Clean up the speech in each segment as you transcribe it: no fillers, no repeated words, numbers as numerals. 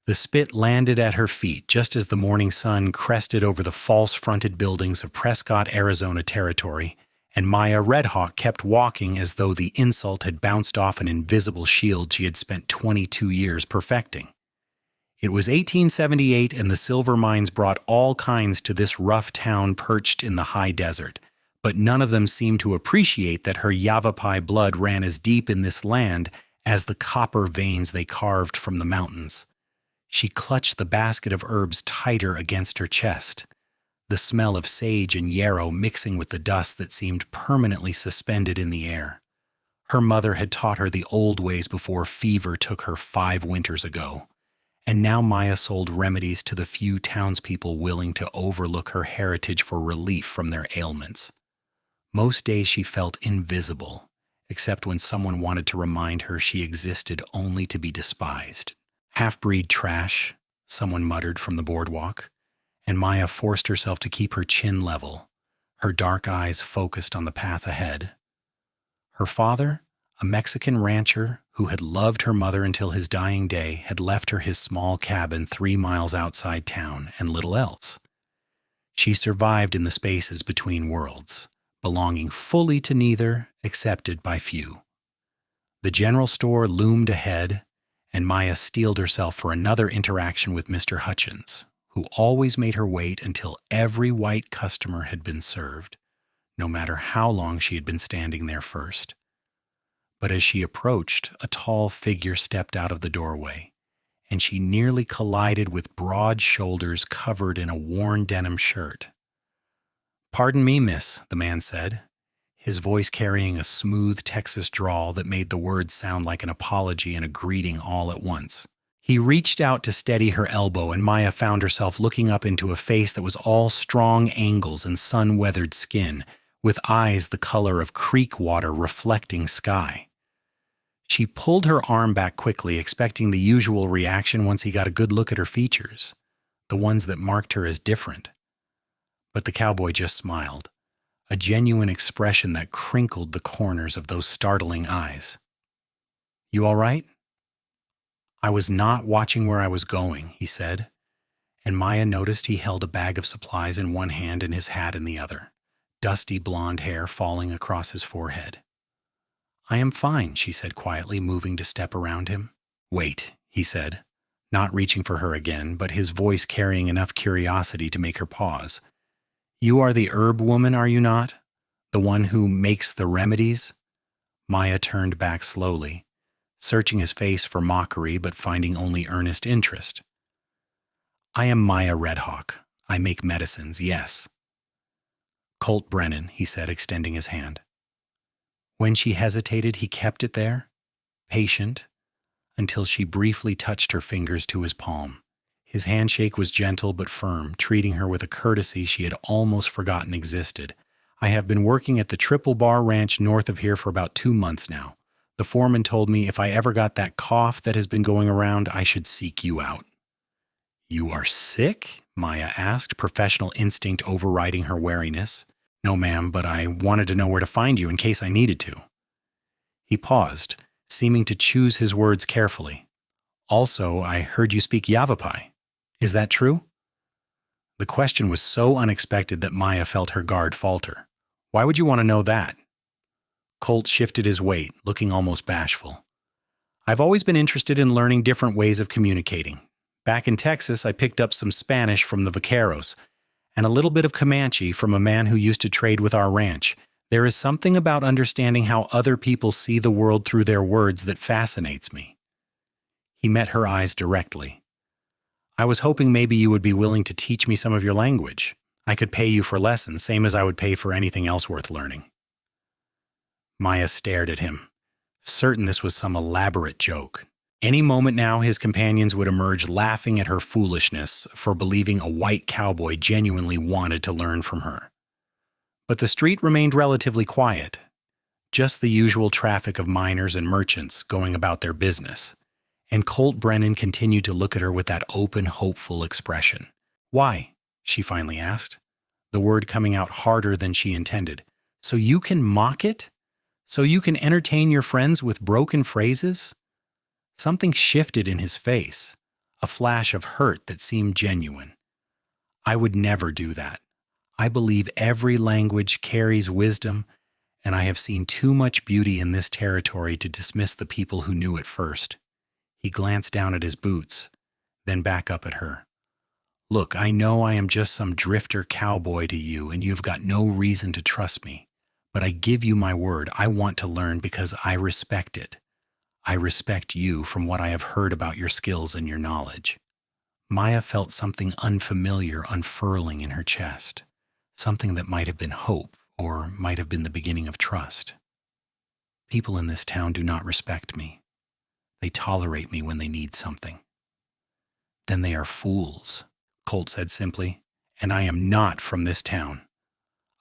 The spit landed at her feet just as the morning sun crested over the false-fronted buildings of Prescott, Arizona territory, and Maya Redhawk kept walking as though the insult had bounced off an invisible shield she had spent 22 years perfecting. It was 1878, and the silver mines brought all kinds to this rough town perched in the high desert, but none of them seemed to appreciate that her Yavapai blood ran as deep in this land as the copper veins they carved from the mountains. She clutched the basket of herbs tighter against her chest, the smell of sage and yarrow mixing with the dust that seemed permanently suspended in the air. Her mother had taught her the old ways before fever took her 5 winters ago, and now Maya sold remedies to the few townspeople willing to overlook her heritage for relief from their ailments. Most days she felt invisible, except when someone wanted to remind her she existed only to be despised. "Half-breed trash," someone muttered from the boardwalk, and Maya forced herself to keep her chin level, her dark eyes focused on the path ahead. Her father, a Mexican rancher who had loved her mother until his dying day, had left her his small cabin 3 miles outside town and little else. She survived in the spaces between worlds, belonging fully to neither, accepted by few. The general store loomed ahead, and Maya steeled herself for another interaction with Mr. Hutchins, who always made her wait until every white customer had been served, no matter how long she had been standing there first. But as she approached, a tall figure stepped out of the doorway, and she nearly collided with broad shoulders covered in a worn denim shirt. "Pardon me, miss," the man said, his voice carrying a smooth Texas drawl that made the words sound like an apology and a greeting all at once. He reached out to steady her elbow, and Maya found herself looking up into a face that was all strong angles and sun-weathered skin, with eyes the color of creek water reflecting sky. She pulled her arm back quickly, expecting the usual reaction once he got a good look at her features, the ones that marked her as different. But the cowboy just smiled, a genuine expression that crinkled the corners of those startling eyes. "You all right?" "I was not watching where I was going," he said, and Maya noticed he held a bag of supplies in one hand and his hat in the other, dusty blonde hair falling across his forehead. "I am fine," she said quietly, moving to step around him. "Wait," he said, not reaching for her again, but his voice carrying enough curiosity to make her pause. "You are the herb woman, are you not? The one who makes the remedies?" Maya turned back slowly, searching his face for mockery but finding only earnest interest. "I am Maya Redhawk. I make medicines, yes." "Colt Brennan," he said, extending his hand. When she hesitated, he kept it there, patient, until she briefly touched her fingers to his palm. His handshake was gentle but firm, treating her with a courtesy she had almost forgotten existed. "I have been working at the Triple Bar Ranch north of here for about 2 months now. The foreman told me if I ever got that cough that has been going around, I should seek you out." "You are sick?" Maya asked, professional instinct overriding her wariness. "No, ma'am, but I wanted to know where to find you in case I needed to." He paused, seeming to choose his words carefully. "Also, I heard you speak Yavapai. Is that true?" The question was so unexpected that Maya felt her guard falter. "Why would you want to know that?" Colt shifted his weight, looking almost bashful. "I've always been interested in learning different ways of communicating. Back in Texas, I picked up some Spanish from the vaqueros, and a little bit of Comanche from a man who used to trade with our ranch. There is something about understanding how other people see the world through their words that fascinates me." He met her eyes directly. "I was hoping maybe you would be willing to teach me some of your language. I could pay you for lessons, same as I would pay for anything else worth learning." Maya stared at him, certain this was some elaborate joke. Any moment now, his companions would emerge laughing at her foolishness for believing a white cowboy genuinely wanted to learn from her. But the street remained relatively quiet, just the usual traffic of miners and merchants going about their business. And Colt Brennan continued to look at her with that open, hopeful expression. "Why?" she finally asked, the word coming out harder than she intended. "So you can mock it? So you can entertain your friends with broken phrases?" Something shifted in his face, a flash of hurt that seemed genuine. I would never do that. I believe every language carries wisdom, and I have seen too much beauty in this territory to dismiss the people who knew it first. He glanced down at his boots, then back up at her. Look, I know I am just some drifter cowboy to you, and you've got no reason to trust me. But I give you my word, I want to learn because I respect it. I respect you from what I have heard about your skills and your knowledge. Maya felt something unfamiliar unfurling in her chest, something that might have been hope or might have been the beginning of trust. People in this town do not respect me. They tolerate me when they need something. Then they are fools, Colt said simply, and I am not from this town.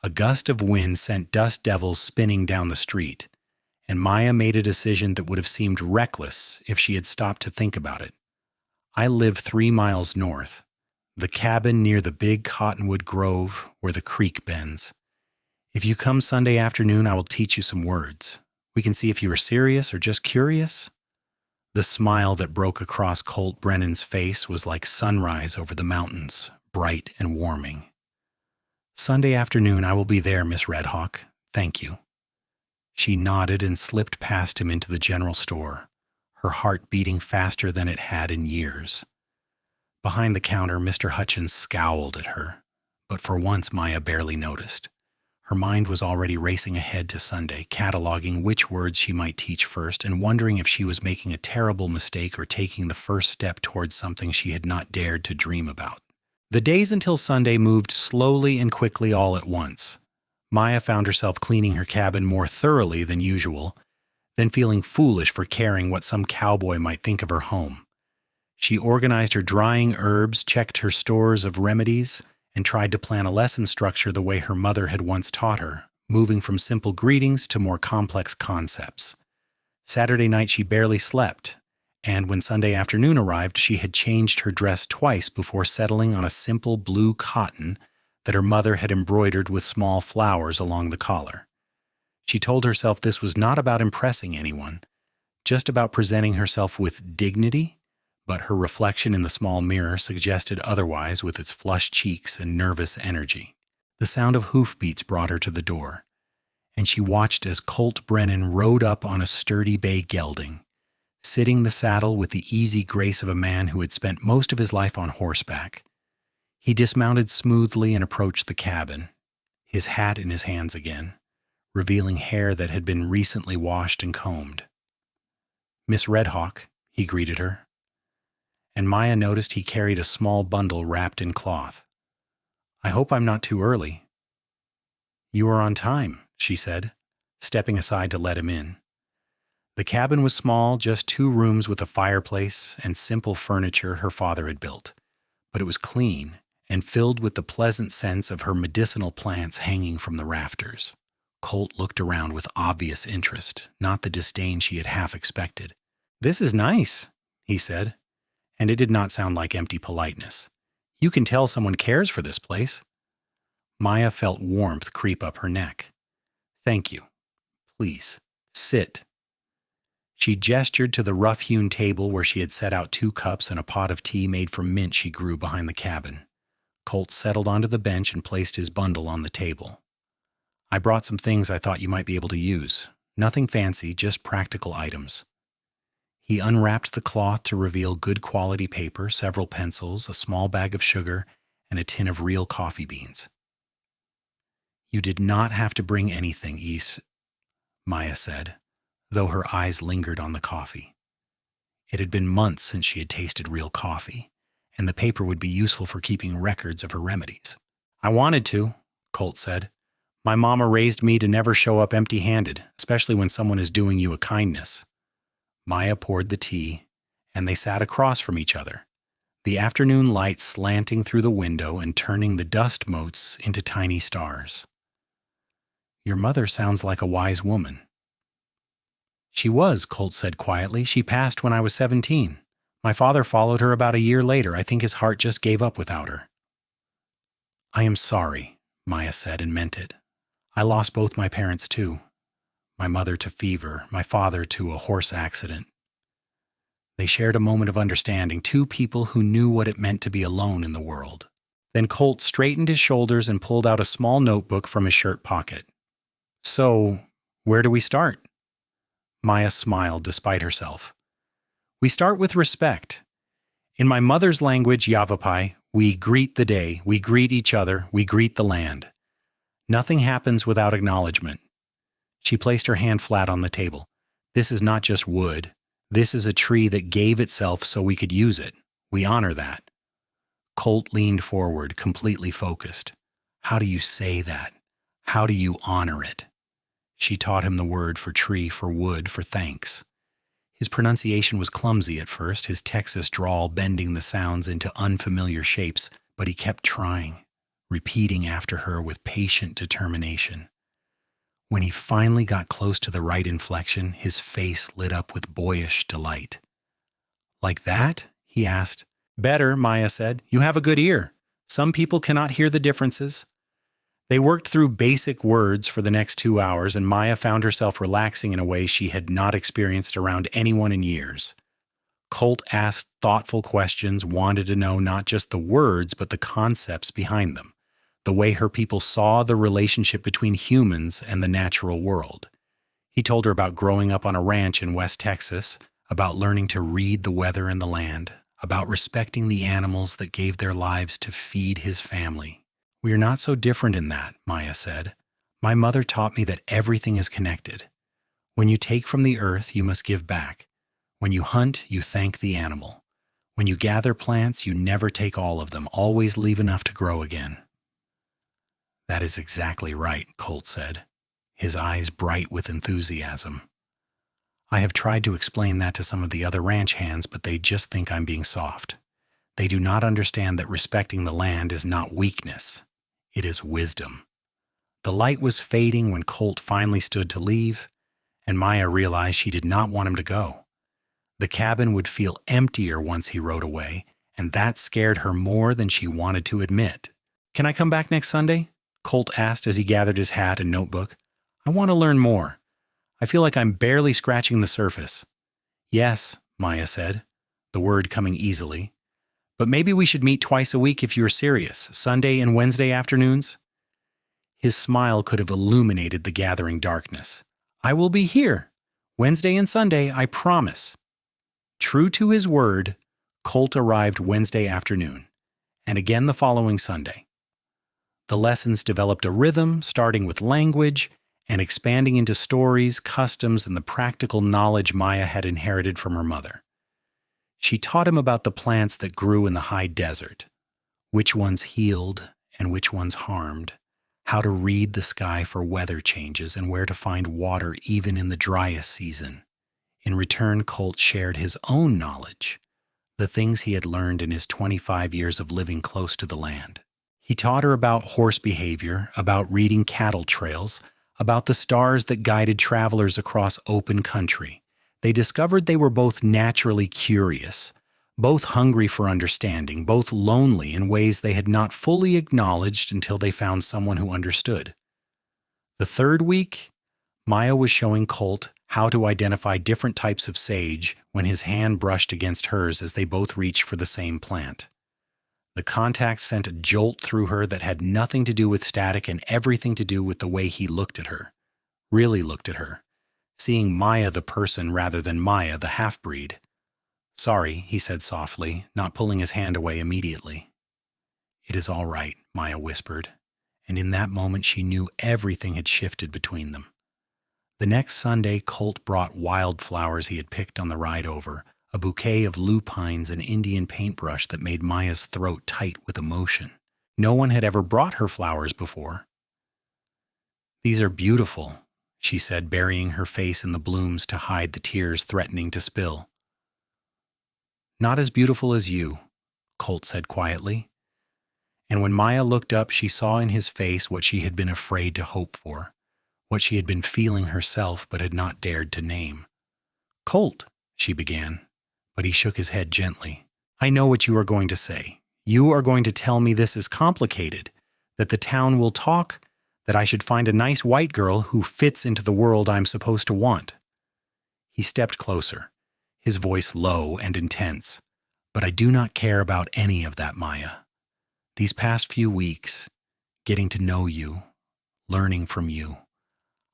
A gust of wind sent dust devils spinning down the street, and Maya made a decision that would have seemed reckless if she had stopped to think about it. I live 3 miles north, the cabin near the big cottonwood grove where the creek bends. If you come Sunday afternoon, I will teach you some words. We can see if you are serious or just curious. The smile that broke across Colt Brennan's face was like sunrise over the mountains, bright and warming. Sunday afternoon, I will be there, Miss Redhawk. Thank you. She nodded and slipped past him into the general store, her heart beating faster than it had in years. Behind the counter, Mr. Hutchins scowled at her, but for once Maya barely noticed. Her mind was already racing ahead to Sunday, cataloging which words she might teach first and wondering if she was making a terrible mistake or taking the first step towards something she had not dared to dream about. The days until Sunday moved slowly and quickly all at once. Maya found herself cleaning her cabin more thoroughly than usual, then feeling foolish for caring what some cowboy might think of her home. She organized her drying herbs, checked her stores of remedies, and tried to plan a lesson structure the way her mother had once taught her, moving from simple greetings to more complex concepts. Saturday night she barely slept, and when Sunday afternoon arrived, she had changed her dress twice before settling on a simple blue cotton that her mother had embroidered with small flowers along the collar. She told herself this was not about impressing anyone, just about presenting herself with dignity, but her reflection in the small mirror suggested otherwise with its flushed cheeks and nervous energy. The sound of hoofbeats brought her to the door, and she watched as Colt Brennan rode up on a sturdy bay gelding, sitting the saddle with the easy grace of a man who had spent most of his life on horseback. He dismounted smoothly and approached the cabin, his hat in his hands again, revealing hair that had been recently washed and combed. "Miss Redhawk," he greeted her, and Maya noticed he carried a small bundle wrapped in cloth. "I hope I'm not too early." "You are on time," she said, stepping aside to let him in. The cabin was small, just 2 rooms with a fireplace and simple furniture her father had built, but it was clean and filled with the pleasant scents of her medicinal plants hanging from the rafters. Colt looked around with obvious interest, not the disdain she had half expected. "This is nice," he said, and it did not sound like empty politeness. "You can tell someone cares for this place." Maya felt warmth creep up her neck. "Thank you. Please, sit." She gestured to the rough-hewn table where she had set out 2 cups and a pot of tea made from mint she grew behind the cabin. Colt settled onto the bench and placed his bundle on the table. "I brought some things I thought you might be able to use. Nothing fancy, just practical items." He unwrapped the cloth to reveal good quality paper, several pencils, a small bag of sugar, and a tin of real coffee beans. "You did not have to bring anything, Ys," Maya said, though her eyes lingered on the coffee. It had been months since she had tasted real coffee, and the paper would be useful for keeping records of her remedies. "I wanted to," Colt said. "My mama raised me to never show up empty-handed, especially when someone is doing you a kindness." Maya poured the tea, and they sat across from each other, the afternoon light slanting through the window and turning the dust motes into tiny stars. "Your mother sounds like a wise woman." "She was," Colt said quietly. "She passed when I was 17. My father followed her about a year later. I think his heart just gave up without her." "I am sorry," Maya said, and meant it. "I lost both my parents too. My mother to fever, my father to a horse accident." They shared a moment of understanding, two people who knew what it meant to be alone in the world. Then Colt straightened his shoulders and pulled out a small notebook from his shirt pocket. "So, where do we start?" Maya smiled despite herself. "We start with respect. In my mother's language, Yavapai, we greet the day, we greet each other, we greet the land. Nothing happens without acknowledgement." She placed her hand flat on the table. "This is not just wood. This is a tree that gave itself so we could use it. We honor that." Colt leaned forward, completely focused. "How do you say that? How do you honor it?" She taught him the word for tree, for wood, for thanks. His pronunciation was clumsy at first, his Texas drawl bending the sounds into unfamiliar shapes, but he kept trying, repeating after her with patient determination. When he finally got close to the right inflection, his face lit up with boyish delight. "Like that?" he asked. "Better," Maya said. "You have a good ear. Some people cannot hear the differences." They worked through basic words for the next 2 hours, and Maya found herself relaxing in a way she had not experienced around anyone in years. Colt asked thoughtful questions, wanted to know not just the words, but the concepts behind them, the way her people saw the relationship between humans and the natural world. He told her about growing up on a ranch in West Texas, about learning to read the weather and the land, about respecting the animals that gave their lives to feed his family. "We are not so different in that," Maya said. "My mother taught me that everything is connected. When you take from the earth, you must give back. When you hunt, you thank the animal. When you gather plants, you never take all of them, always leave enough to grow again." "That is exactly right," Colt said, his eyes bright with enthusiasm. "I have tried to explain that to some of the other ranch hands, but they just think I'm being soft. They do not understand that respecting the land is not weakness. It is wisdom." The light was fading when Colt finally stood to leave, and Maya realized she did not want him to go. The cabin would feel emptier once he rode away, and that scared her more than she wanted to admit. "Can I come back next Sunday?" Colt asked as he gathered his hat and notebook. "I want to learn more. I feel like I'm barely scratching the surface." "Yes," Maya said, the word coming easily. "But maybe we should meet twice a week if you're serious, Sunday and Wednesday afternoons." His smile could have illuminated the gathering darkness. "I will be here. Wednesday and Sunday, I promise." True to his word, Colt arrived Wednesday afternoon, and again the following Sunday. The lessons developed a rhythm, starting with language and expanding into stories, customs, and the practical knowledge Maya had inherited from her mother. She taught him about the plants that grew in the high desert, which ones healed and which ones harmed, how to read the sky for weather changes, and where to find water even in the driest season. In return, Colt shared his own knowledge, the things he had learned in his 25 years of living close to the land. He taught her about horse behavior, about reading cattle trails, about the stars that guided travelers across open country. They discovered they were both naturally curious, both hungry for understanding, both lonely in ways they had not fully acknowledged until they found someone who understood. The third week, Maya was showing Colt how to identify different types of sage when his hand brushed against hers as they both reached for the same plant. The contact sent a jolt through her that had nothing to do with static and everything to do with the way he looked at her, really looked at her, seeing Maya the person rather than Maya the half-breed. "Sorry," he said softly, not pulling his hand away immediately. "It is all right," Maya whispered, and in that moment she knew everything had shifted between them. The next Sunday, Colt brought wildflowers he had picked on the ride over, a bouquet of lupines and Indian paintbrush that made Maya's throat tight with emotion. No one had ever brought her flowers before. "These are beautiful," she said, burying her face in the blooms to hide the tears threatening to spill. "Not as beautiful as you," Colt said quietly. And when Maya looked up, she saw in his face what she had been afraid to hope for, what she had been feeling herself but had not dared to name. "Colt," she began, but he shook his head gently. "I know what you are going to say. You are going to tell me this is complicated, that the town will talk, that I should find a nice white girl who fits into the world I'm supposed to want." He stepped closer, his voice low and intense. "But I do not care about any of that, Maya. These past few weeks, getting to know you, learning from you,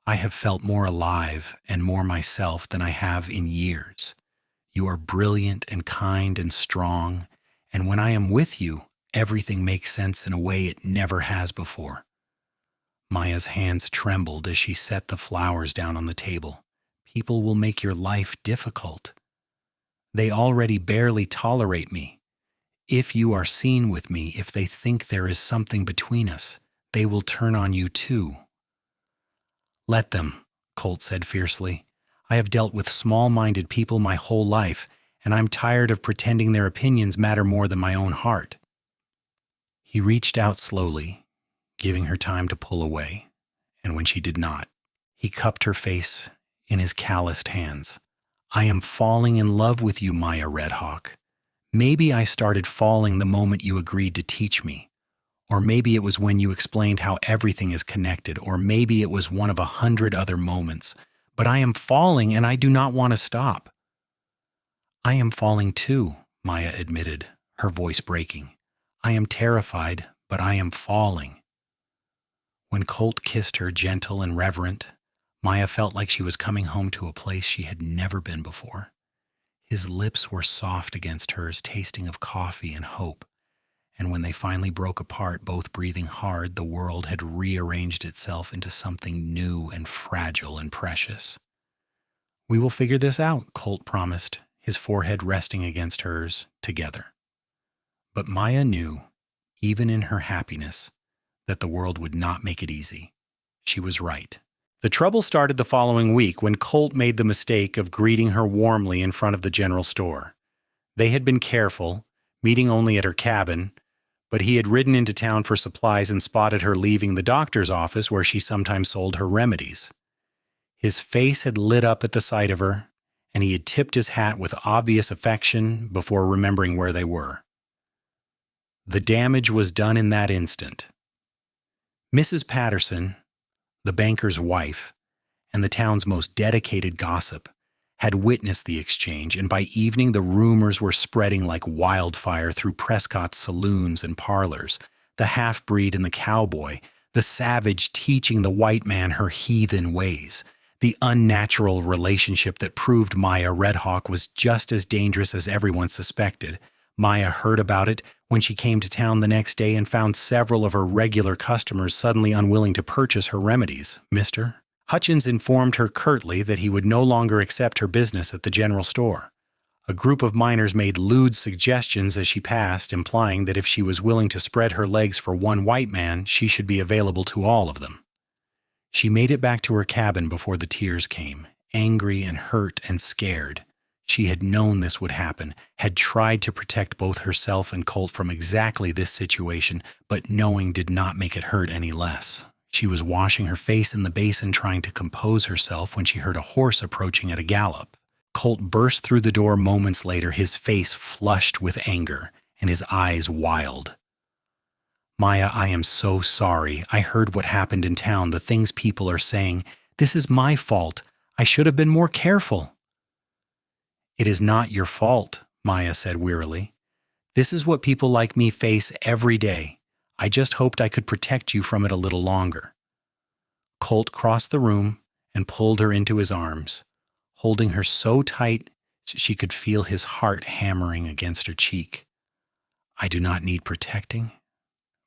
I have felt more alive and more myself than I have in years. You are brilliant and kind and strong, and when I am with you, everything makes sense in a way it never has before." Maya's hands trembled as she set the flowers down on the table. "People will make your life difficult. They already barely tolerate me. If you are seen with me, if they think there is something between us, they will turn on you too." "Let them," Colt said fiercely. "I have dealt with small-minded people my whole life, and I'm tired of pretending their opinions matter more than my own heart." He reached out slowly, giving her time to pull away, and when she did not, he cupped her face in his calloused hands. "I am falling in love with you, Maya Redhawk. Maybe I started falling the moment you agreed to teach me. Or maybe it was when you explained how everything is connected, or maybe it was one of 100 other moments. But I am falling, and I do not want to stop." "I am falling too," Maya admitted, her voice breaking. "I am terrified, but I am falling." When Colt kissed her, gentle and reverent, Maya felt like she was coming home to a place she had never been before. His lips were soft against hers, tasting of coffee and hope. And when they finally broke apart, both breathing hard, the world had rearranged itself into something new and fragile and precious. "We will figure this out," Colt promised, his forehead resting against hers, together. But Maya knew, even in her happiness, that the world would not make it easy. She was right. The trouble started the following week when Colt made the mistake of greeting her warmly in front of the general store. They had been careful, meeting only at her cabin, but he had ridden into town for supplies and spotted her leaving the doctor's office where she sometimes sold her remedies. His face had lit up at the sight of her, and he had tipped his hat with obvious affection before remembering where they were. The damage was done in that instant. Mrs. Patterson, the banker's wife, and the town's most dedicated gossip, had witnessed the exchange, and by evening the rumors were spreading like wildfire through Prescott's saloons and parlors. The half-breed and the cowboy, the savage teaching the white man her heathen ways, the unnatural relationship that proved Maya Redhawk was just as dangerous as everyone suspected. Maya heard about it when she came to town the next day and found several of her regular customers suddenly unwilling to purchase her remedies. "Mister?" Hutchins informed her curtly that he would no longer accept her business at the general store. A group of miners made lewd suggestions as she passed, implying that if she was willing to spread her legs for one white man, she should be available to all of them. She made it back to her cabin before the tears came, angry and hurt and scared. She had known this would happen, had tried to protect both herself and Colt from exactly this situation, but knowing did not make it hurt any less. She was washing her face in the basin trying to compose herself when she heard a horse approaching at a gallop. Colt burst through the door moments later, his face flushed with anger and his eyes wild. "Maya, I am so sorry. I heard what happened in town, the things people are saying. This is my fault. I should have been more careful." "It is not your fault," Maya said wearily. "This is what people like me face every day. I just hoped I could protect you from it a little longer." Colt crossed the room and pulled her into his arms, holding her so tight she could feel his heart hammering against her cheek. "I do not need protecting,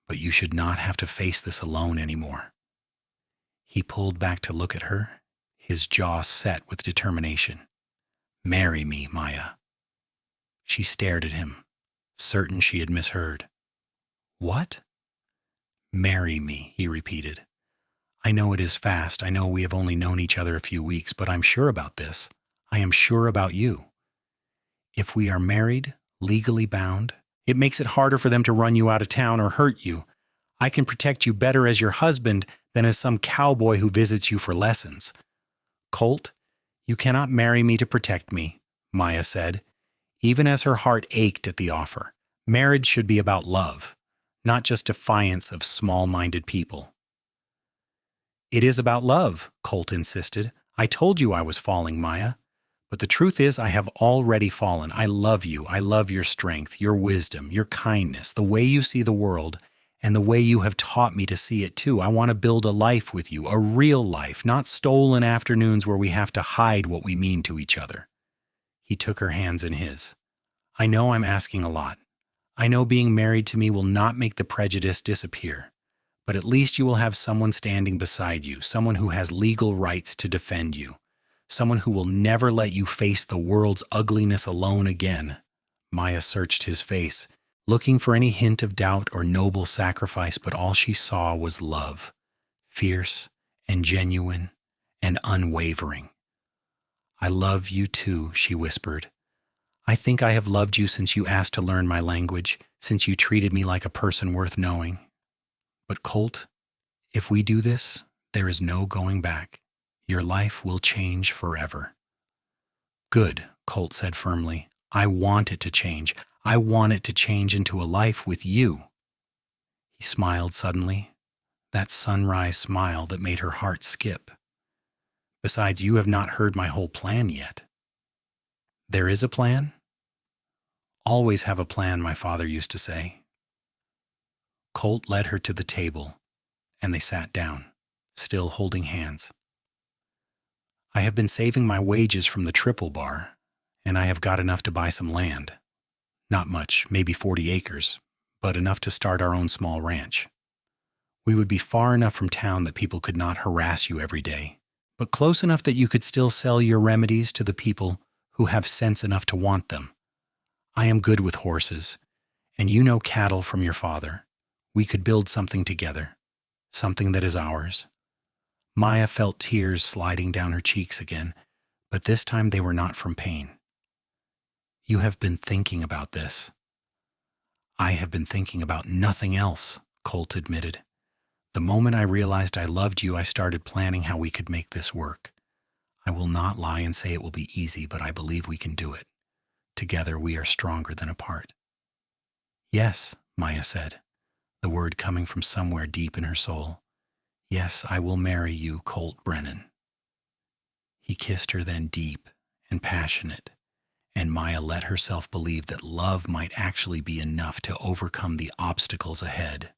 but you should not have to face this alone anymore." He pulled back to look at her, his jaw set with determination. "Marry me, Maya." She stared at him, certain she had misheard. "What?" "Marry me," he repeated. "I know it is fast. I know we have only known each other a few weeks, but I'm sure about this. I am sure about you. If we are married, legally bound, it makes it harder for them to run you out of town or hurt you. I can protect you better as your husband than as some cowboy who visits you for lessons." "Colt, you cannot marry me to protect me," Maya said, even as her heart ached at the offer. "Marriage should be about love, not just defiance of small-minded people." "It is about love," Colt insisted. "I told you I was falling, Maya. But the truth is, I have already fallen. I love you. I love your strength, your wisdom, your kindness, the way you see the world, and the way you have taught me to see it too. I want to build a life with you, a real life, not stolen afternoons where we have to hide what we mean to each other. He took her hands in his. I know I'm asking a lot. I know being married to me will not make the prejudice disappear. But at least you will have someone standing beside you, someone who has legal rights to defend you, someone who will never let you face the world's ugliness alone again. Maya searched his face, looking for any hint of doubt or noble sacrifice, but all she saw was love, fierce and genuine and unwavering. I love you too, she whispered. I think I have loved you since you asked to learn my language, since you treated me like a person worth knowing. But Colt, if we do this, there is no going back. Your life will change forever. Good, Colt said firmly. I want it to change. I want it to change into a life with you. He smiled suddenly, that sunrise smile that made her heart skip. Besides, you have not heard my whole plan yet. There is a plan? Always have a plan, my father used to say. Colt led her to the table, and they sat down, still holding hands. I have been saving my wages from the triple bar, and I have got enough to buy some land. Not much, maybe 40 acres, but enough to start our own small ranch. We would be far enough from town that people could not harass you every day, but close enough that you could still sell your remedies to the people who have sense enough to want them. I am good with horses, and you know cattle from your father. We could build something together, something that is ours. Maya felt tears sliding down her cheeks again, but this time they were not from pain. You have been thinking about this. I have been thinking about nothing else, Colt admitted. The moment I realized I loved you, I started planning how we could make this work. I will not lie and say it will be easy, but I believe we can do it. Together we are stronger than apart. Yes, Maya said, the word coming from somewhere deep in her soul. Yes, I will marry you, Colt Brennan. He kissed her then deep and passionate, and Maya let herself believe that love might actually be enough to overcome the obstacles ahead.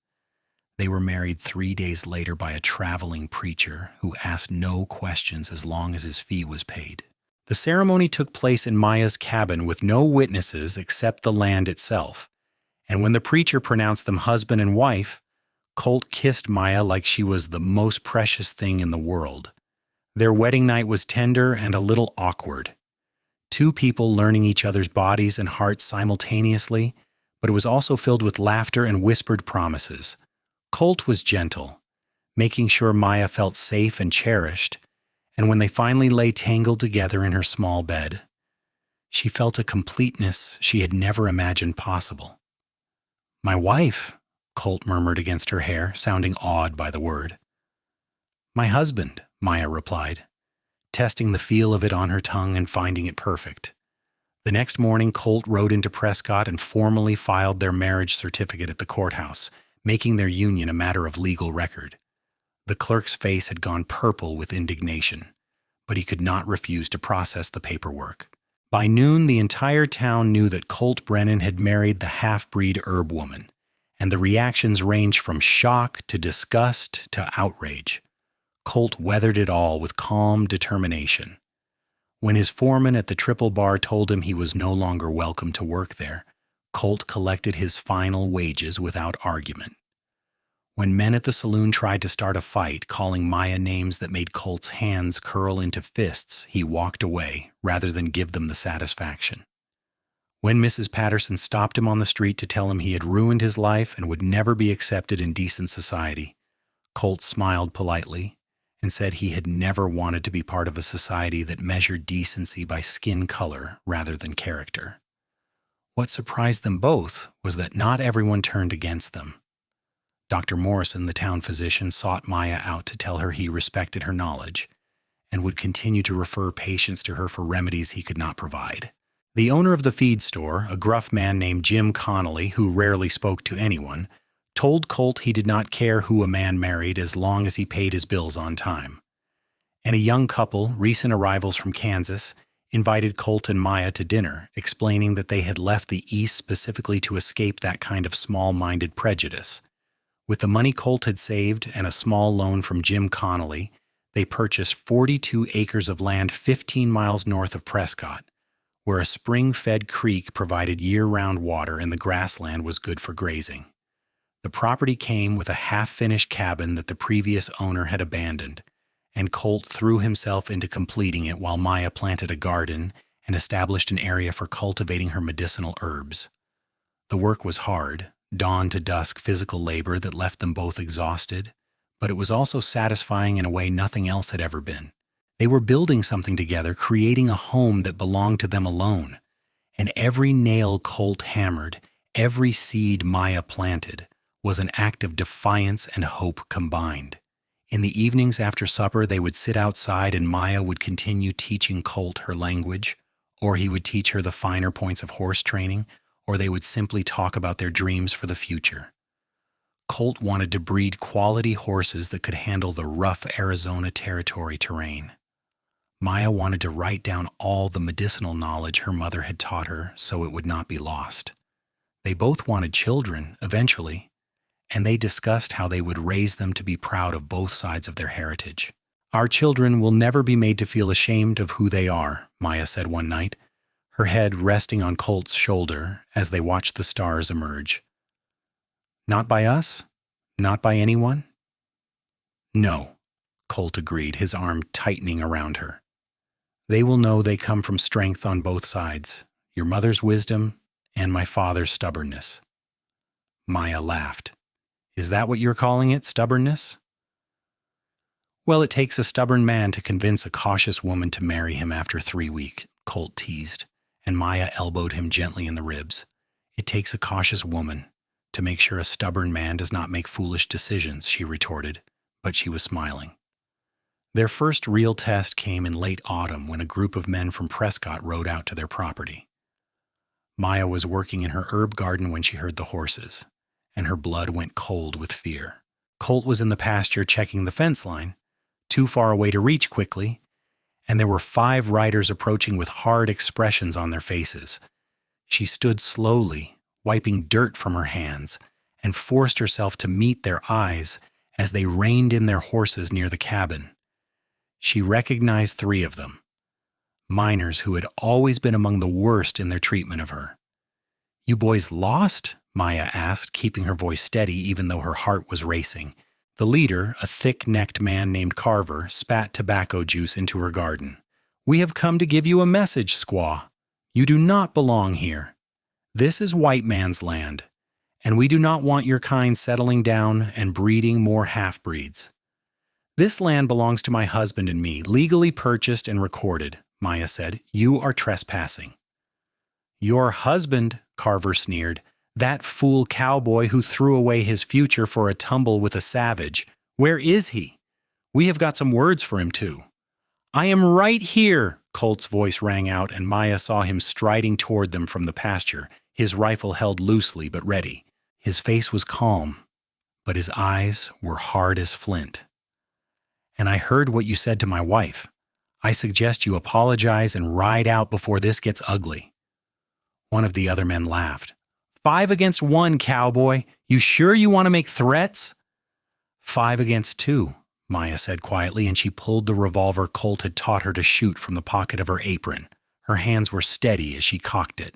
They were married 3 days later by a traveling preacher who asked no questions as long as his fee was paid. The ceremony took place in Maya's cabin with no witnesses except the land itself, and when the preacher pronounced them husband and wife, Colt kissed Maya like she was the most precious thing in the world. Their wedding night was tender and a little awkward. Two people learning each other's bodies and hearts simultaneously, but it was also filled with laughter and whispered promises. Colt was gentle, making sure Maya felt safe and cherished, and when they finally lay tangled together in her small bed, she felt a completeness she had never imagined possible. My wife, Colt murmured against her hair, sounding awed by the word. My husband, Maya replied, testing the feel of it on her tongue and finding it perfect. The next morning, Colt rode into Prescott and formally filed their marriage certificate at the courthouse, making their union a matter of legal record. The clerk's face had gone purple with indignation, but he could not refuse to process the paperwork. By noon, the entire town knew that Colt Brennan had married the half-breed herb woman, and the reactions ranged from shock to disgust to outrage. Colt weathered it all with calm determination. When his foreman at the triple bar told him he was no longer welcome to work there, Colt collected his final wages without argument. When men at the saloon tried to start a fight, calling Maya names that made Colt's hands curl into fists, he walked away rather than give them the satisfaction. When Mrs. Patterson stopped him on the street to tell him he had ruined his life and would never be accepted in decent society, Colt smiled politely and said he had never wanted to be part of a society that measured decency by skin color rather than character. What surprised them both was that not everyone turned against them. Dr. Morrison, the town physician, sought Maya out to tell her he respected her knowledge and would continue to refer patients to her for remedies he could not provide. The owner of the feed store, a gruff man named Jim Connolly, who rarely spoke to anyone, told Colt he did not care who a man married as long as he paid his bills on time. And a young couple, recent arrivals from Kansas, invited Colt and Maya to dinner, explaining that they had left the East specifically to escape that kind of small-minded prejudice. With the money Colt had saved and a small loan from Jim Connolly, they purchased 42 acres of land 15 miles north of Prescott, where a spring-fed creek provided year-round water and the grassland was good for grazing. The property came with a half-finished cabin that the previous owner had abandoned, and Colt threw himself into completing it while Maya planted a garden and established an area for cultivating her medicinal herbs. The work was hard, dawn to dusk physical labor that left them both exhausted, but it was also satisfying in a way nothing else had ever been. They were building something together, creating a home that belonged to them alone, and every nail Colt hammered, every seed Maya planted, was an act of defiance and hope combined. In the evenings after supper, they would sit outside and Maya would continue teaching Colt her language, or he would teach her the finer points of horse training, or they would simply talk about their dreams for the future. Colt wanted to breed quality horses that could handle the rough Arizona Territory terrain. Maya wanted to write down all the medicinal knowledge her mother had taught her so it would not be lost. They both wanted children, eventually, and they discussed how they would raise them to be proud of both sides of their heritage. "Our children will never be made to feel ashamed of who they are," Maya said one night, her head resting on Colt's shoulder as they watched the stars emerge. "Not by us? Not by anyone?" "No," Colt agreed, his arm tightening around her. "They will know they come from strength on both sides, your mother's wisdom and my father's stubbornness." Maya laughed. "Is that what you're calling it, stubbornness?" "Well, it takes a stubborn man to convince a cautious woman to marry him after 3 weeks, Colt teased, and Maya elbowed him gently in the ribs. "It takes a cautious woman to make sure a stubborn man does not make foolish decisions," she retorted, but she was smiling. Their first real test came in late autumn when a group of men from Prescott rode out to their property. Maya was working in her herb garden when she heard the horses, and her blood went cold with fear. Colt was in the pasture checking the fence line, too far away to reach quickly, and there were 5 riders approaching with hard expressions on their faces. She stood slowly, wiping dirt from her hands, and forced herself to meet their eyes as they reined in their horses near the cabin. She recognized 3 of them, miners who had always been among the worst in their treatment of her. "You boys lost?" Maya asked, keeping her voice steady even though her heart was racing. The leader, a thick-necked man named Carver, spat tobacco juice into her garden. "We have come to give you a message, squaw. You do not belong here. This is white man's land, and we do not want your kind settling down and breeding more half-breeds. This land belongs to my husband and me, legally purchased and recorded," Maya said. "You are trespassing." "Your husband," Carver sneered, "that fool cowboy who threw away his future for a tumble with a savage. Where is he? We have got some words for him, too." "I am right here," Colt's voice rang out, and Maya saw him striding toward them from the pasture, his rifle held loosely but ready. His face was calm, but his eyes were hard as flint. "And I heard what you said to my wife. I suggest you apologize and ride out before this gets ugly." One of the other men laughed. "5 against 1, cowboy. You sure you want to make threats?" "5 against 2, Maya said quietly, and she pulled the revolver Colt had taught her to shoot from the pocket of her apron. Her hands were steady as she cocked it.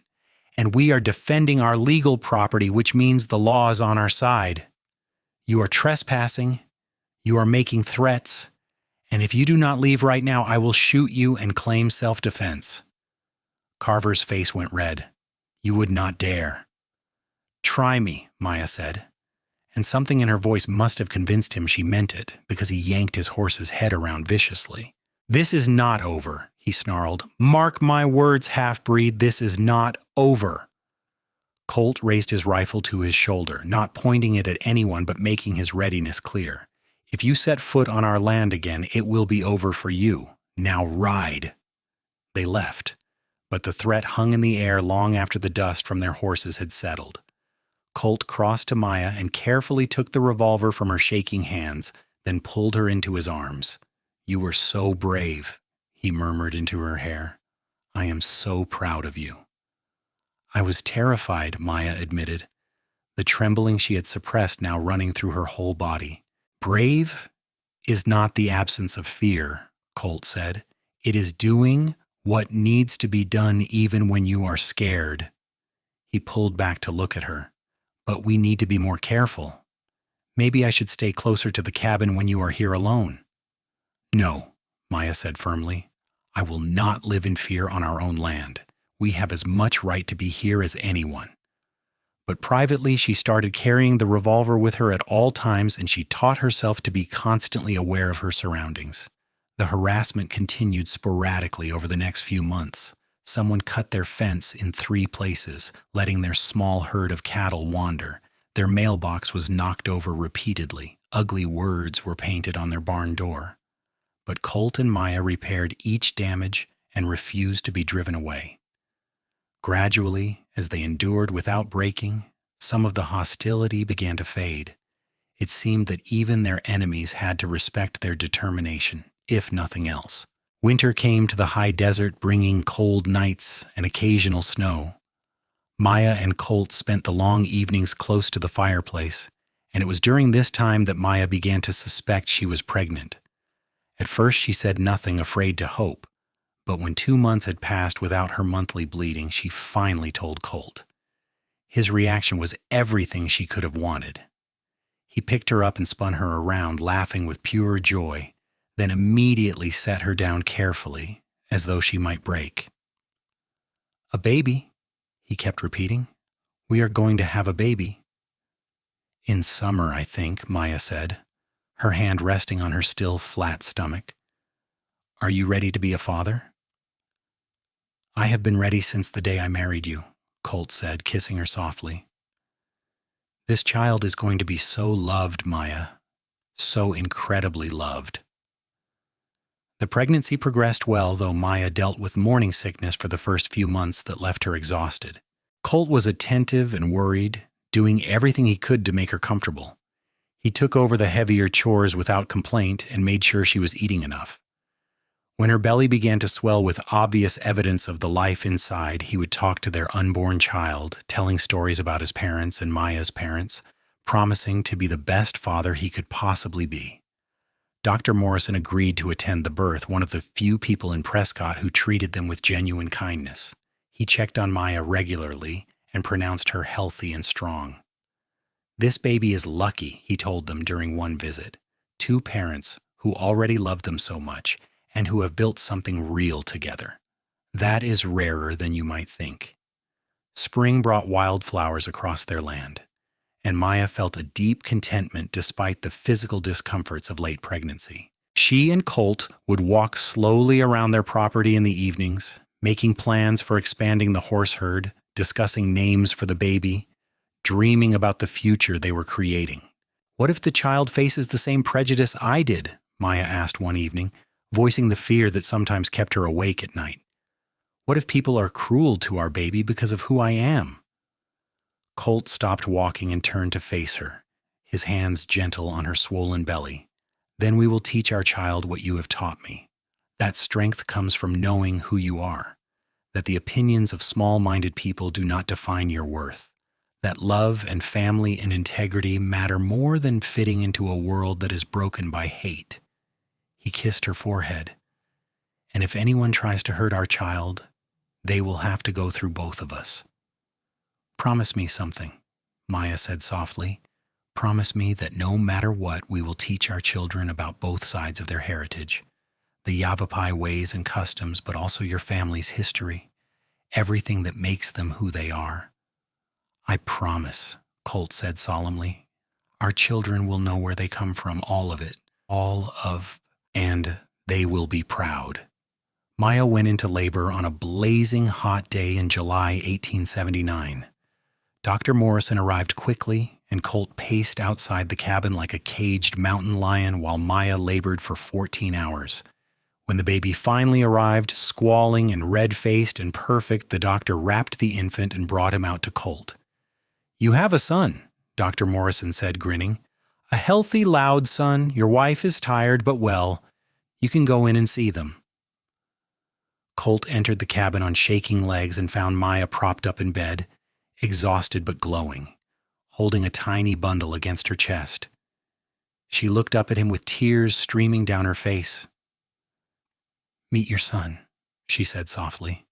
"And we are defending our legal property, which means the law is on our side. You are trespassing. You are making threats. And if you do not leave right now, I will shoot you and claim self-defense." Carver's face went red. "You would not dare." "Try me," Maya said, and something in her voice must have convinced him she meant it, because he yanked his horse's head around viciously. "This is not over," he snarled. "Mark my words, half-breed, this is not over." Colt raised his rifle to his shoulder, not pointing it at anyone but making his readiness clear. "If you set foot on our land again, it will be over for you. Now ride." They left, but the threat hung in the air long after the dust from their horses had settled. Colt crossed to Maya and carefully took the revolver from her shaking hands, then pulled her into his arms. "You were so brave," he murmured into her hair. I am so proud of you." "I was terrified," Maya admitted, the trembling she had suppressed now running through her whole body. "Brave is not the absence of fear," Colt said. "It is doing what needs to be done even when you are scared." He pulled back to look at her. "But we need to be more careful. Maybe I should stay closer to the cabin when you are here alone." "No," Maya said firmly. "I will not live in fear on our own land. We have as much right to be here as anyone." But privately, she started carrying the revolver with her at all times, and she taught herself to be constantly aware of her surroundings. The harassment continued sporadically over the next few months. Someone cut their fence in 3 places, letting their small herd of cattle wander. Their mailbox was knocked over repeatedly. Ugly words were painted on their barn door. But Colt and Maya repaired each damage and refused to be driven away. Gradually, as they endured without breaking, some of the hostility began to fade. It seemed that even their enemies had to respect their determination, if nothing else. Winter came to the high desert, bringing cold nights and occasional snow. Maya and Colt spent the long evenings close to the fireplace, and it was during this time that Maya began to suspect she was pregnant. At first she said nothing, afraid to hope, but when 2 months had passed without her monthly bleeding, she finally told Colt. His reaction was everything she could have wanted. He picked her up and spun her around, laughing with pure joy, then immediately set her down carefully, as though she might break. "A baby," he kept repeating. "We are going to have a baby." "In summer, I think," Maya said, her hand resting on her still flat stomach. "Are you ready to be a father?" "I have been ready since the day I married you," Colt said, kissing her softly. "This child is going to be so loved, Maya, so incredibly loved." The pregnancy progressed well, though Maya dealt with morning sickness for the first few months that left her exhausted. Colt was attentive and worried, doing everything he could to make her comfortable. He took over the heavier chores without complaint and made sure she was eating enough. When her belly began to swell with obvious evidence of the life inside, he would talk to their unborn child, telling stories about his parents and Maya's parents, promising to be the best father he could possibly be. Dr. Morrison agreed to attend the birth, one of the few people in Prescott who treated them with genuine kindness. He checked on Maya regularly and pronounced her healthy and strong. "This baby is lucky," he told them during one visit. "2 parents who already love them so much and who have built something real together. That is rarer than you might think." Spring brought wildflowers across their land, and Maya felt a deep contentment despite the physical discomforts of late pregnancy. She and Colt would walk slowly around their property in the evenings, making plans for expanding the horse herd, discussing names for the baby, dreaming about the future they were creating. "What if the child faces the same prejudice I did?" Maya asked one evening, voicing the fear that sometimes kept her awake at night. "What if people are cruel to our baby because of who I am?" Colt stopped walking and turned to face her, his hands gentle on her swollen belly. "Then we will teach our child what you have taught me. That strength comes from knowing who you are, that the opinions of small-minded people do not define your worth, that love and family and integrity matter more than fitting into a world that is broken by hate." He kissed her forehead. "And if anyone tries to hurt our child, they will have to go through both of us." "Promise me something," Maya said softly. "Promise me that no matter what, we will teach our children about both sides of their heritage, the Yavapai ways and customs, but also your family's history, everything that makes them who they are." "I promise," Colt said solemnly. "Our children will know where they come from, all of it, and they will be proud." Maya went into labor on a blazing hot day in July 1879. Dr. Morrison arrived quickly, and Colt paced outside the cabin like a caged mountain lion while Maya labored for 14 hours. When the baby finally arrived, squalling and red-faced and perfect, the doctor wrapped the infant and brought him out to Colt. "You have a son," Dr. Morrison said, grinning. "A healthy, loud son. Your wife is tired, but well. You can go in and see them." Colt entered the cabin on shaking legs and found Maya propped up in bed, exhausted but glowing, holding a tiny bundle against her chest. She looked up at him with tears streaming down her face. "Meet your son," she said softly.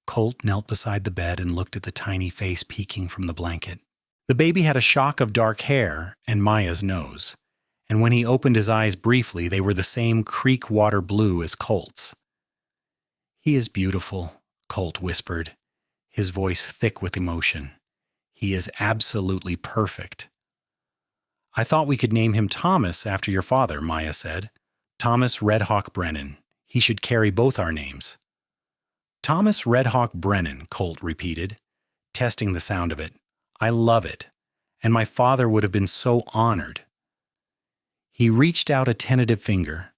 Colt knelt beside the bed and looked at the tiny face peeking from the blanket. The baby had a shock of dark hair and Maya's nose, and when he opened his eyes briefly, they were the same creek water blue as Colt's. "He is beautiful," Colt whispered, his voice thick with emotion. "He is absolutely perfect." "I thought we could name him Thomas after your father," Maya said. "Thomas Redhawk Brennan. He should carry both our names." "Thomas Redhawk Brennan," Colt repeated, testing the sound of it. "I love it, and my father would have been so honored." He reached out a tentative finger,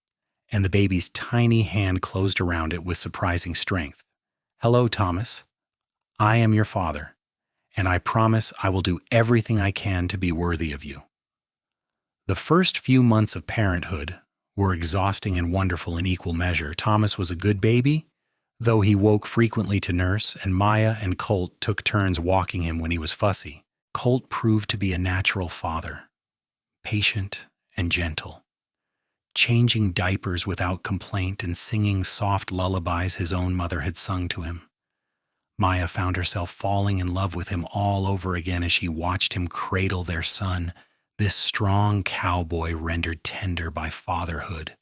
and the baby's tiny hand closed around it with surprising strength. "Hello, Thomas. I am your father, and I promise I will do everything I can to be worthy of you." The first few months of parenthood were exhausting and wonderful in equal measure. Thomas was a good baby, though he woke frequently to nurse, and Maya and Colt took turns walking him when he was fussy. Colt proved to be a natural father, patient and gentle, changing diapers without complaint and singing soft lullabies his own mother had sung to him. Maya found herself falling in love with him all over again as she watched him cradle their son, this strong cowboy rendered tender by fatherhood.